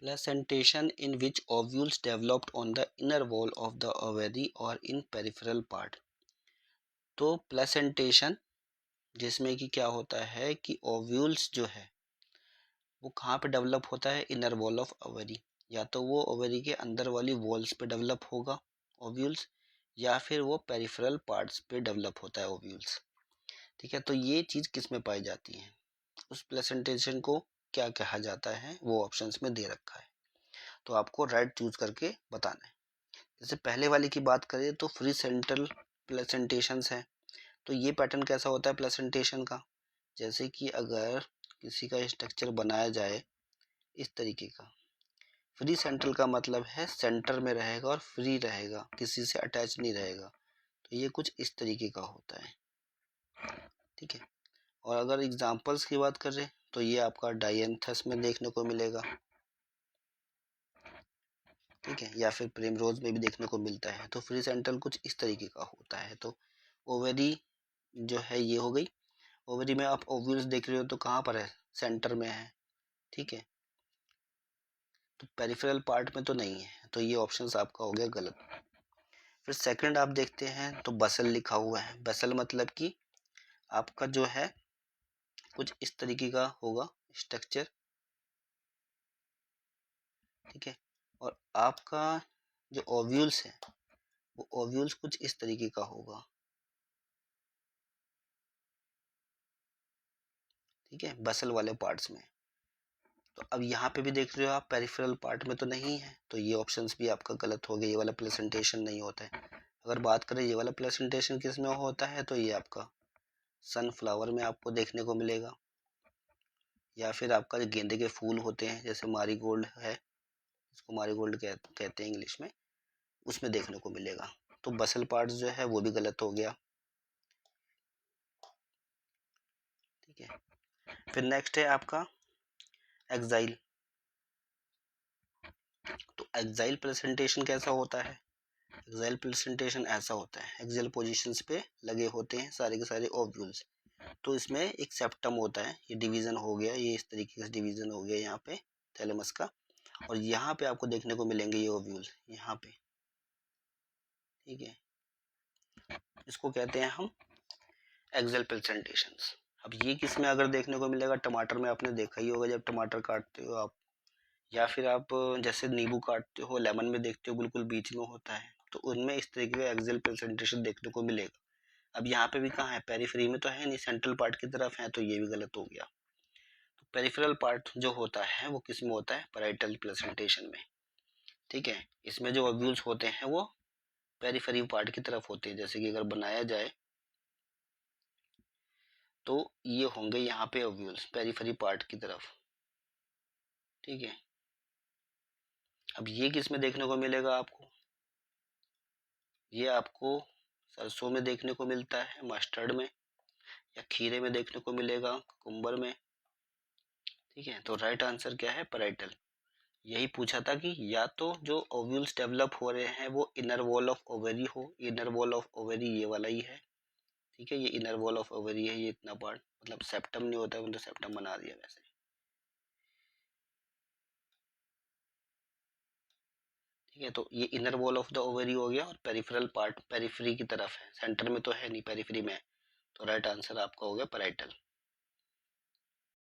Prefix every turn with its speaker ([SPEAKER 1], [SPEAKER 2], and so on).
[SPEAKER 1] Placentation in which ovules developed on the inner wall of the ovary और इन peripheral part. तो placentation जिसमें कि क्या होता है कि ओव्यूल्स जो है वो कहाँ पे डेवलप होता है, इनर वॉल ऑफ ओवेरी। या तो वो ओवेरी के अंदर वाली वॉल्स पे डेवलप होगा ओव्यूल्स, या फिर वो पेरिफेरल पार्ट्स पे डेवलप होता है ओव्यूल्स। ठीक है, तो ये चीज़ किस में पाई जाती है, उस प्लेसेंटेशन को क्या कहा जाता है, वो ऑप्शंस में दे रखा है। तो आपको राइट चूज करके बताना है। जैसे पहले वाले की बात करें तो फ्री सेंट्रल प्लेसेंटेशंस है। तो ये पैटर्न कैसा होता है प्लेसेंटेशन का, जैसे कि अगर किसी का स्ट्रक्चर बनाया जाए इस तरीके का, फ्री सेंट्रल का मतलब है सेंटर में रहेगा और फ्री रहेगा, किसी से अटैच नहीं रहेगा। तो ये कुछ इस तरीके का होता है। ठीक है, और अगर एग्जांपल्स की बात करें तो ये आपका डायंथस में देखने को मिलेगा। ठीक है, या फिर प्रिमरोज में भी देखने को मिलता है। तो फ्री सेंट्रल कुछ इस तरीके का होता है। तो ओवेरी जो है ये हो गई। ओवेरी में आप ओव्यूल्स देख रहे हो तो कहाँ पर है, सेंटर में है। ठीक है, तो पेरिफेरल पार्ट में तो नहीं है, तो ये ऑप्शंस आपका हो गया गलत। फिर सेकंड आप देखते हैं तो बसल लिखा हुआ है। बसल मतलब कि आपका जो है कुछ इस तरीके का होगा स्ट्रक्चर। ठीक है, और आपका जो ओव्यूल्स है वो ओव्यूल्स कुछ इस तरीके का होगा। ठीक है, बसल वाले पार्ट्स में। तो अब यहाँ पे भी देख रहे हो आप पेरिफेरल पार्ट में तो नहीं है, तो ये ऑप्शंस भी आपका गलत हो गया, ये वाला प्लेसेंटेशन नहीं होता है। अगर बात करें ये वाला प्लेसेंटेशन किस में होता है, तो ये आपका सनफ्लावर में आपको देखने को मिलेगा, या फिर आपका जो गेंदे के फूल होते हैं जैसे मारीगोल्ड है, इसको मारीगोल्ड कहते हैं इंग्लिश में, उसमें देखने को मिलेगा। तो बसल पार्ट जो है वो भी गलत हो गया। ठीक है, फिर नेक्स्ट है आपका एक्साइल। तो एक्साइल प्रेजेंटेशन कैसा होता है, एक्साइल प्रेजेंटेशन ऐसा होता है, एक्साइल पोजीशंस पे लगे होते हैं सारे के सारे ओव्यूल्स। तो इसमें एक सेप्टम होता है, ये डिवीजन हो गया, ये इस तरीके से डिवीजन हो गया यहाँ पे थैलेमस का, और यहाँ पे आपको देखने को मिलेंगे ये ओव्यूल्स यहाँ पे। ठीक है, इसको कहते हैं हम एक्साइल प्रेजेंटेशंस। अब ये किस में अगर देखने को मिलेगा, टमाटर में आपने देखा ही होगा, जब टमाटर काटते हो आप, या फिर आप जैसे नींबू काटते हो, लेमन में देखते हो बिल्कुल बीच में होता है, तो उनमें इस तरीके का एक्साइल प्रेजेंटेशन देखने को मिलेगा। अब यहाँ पे भी कहाँ है, पेरिफेरी में तो है नहीं, सेंट्रल पार्ट की तरफ है, तो ये भी गलत हो गया। तो पेरिफेरल पार्ट जो होता है वो किस में होता है, पैराइटल प्रेजेंटेशन में। ठीक है, इसमें जो ओव्यूल्स होते हैं वो पेरिफेरी पार्ट की तरफ होते हैं। जैसे कि अगर बनाया जाए तो ये होंगे यहाँ पे ओव्यूल्स पेरिफेरी पार्ट की तरफ। ठीक है, अब ये किस में देखने को मिलेगा आपको, ये आपको सरसों में देखने को मिलता है, मस्टर्ड में, या खीरे में देखने को मिलेगा, कुकुम्बर में। ठीक है, तो राइट आंसर क्या है, पैराइटल। यही पूछा था कि या तो जो ओव्यूल्स डेवलप हो रहे हैं वो इनर वॉल ऑफ ओवेरी हो, इनर वॉल ऑफ ओवेरी ये वाला ही है। ठीक है, ये इनर वॉल ऑफ ओवेरी है, ये इतना पार्ट, मतलब सेप्टम नहीं होता है, तो सेप्टम बना दिया वैसे। ठीक है, तो ये inner wall of the ovary हो गया, और पेरिफेरल पार्ट पेरिफेरी की तरफ है, सेंटर में तो है नहीं, पेरिफेरी में है। तो राइट आंसर आपका हो गया पैराइटल।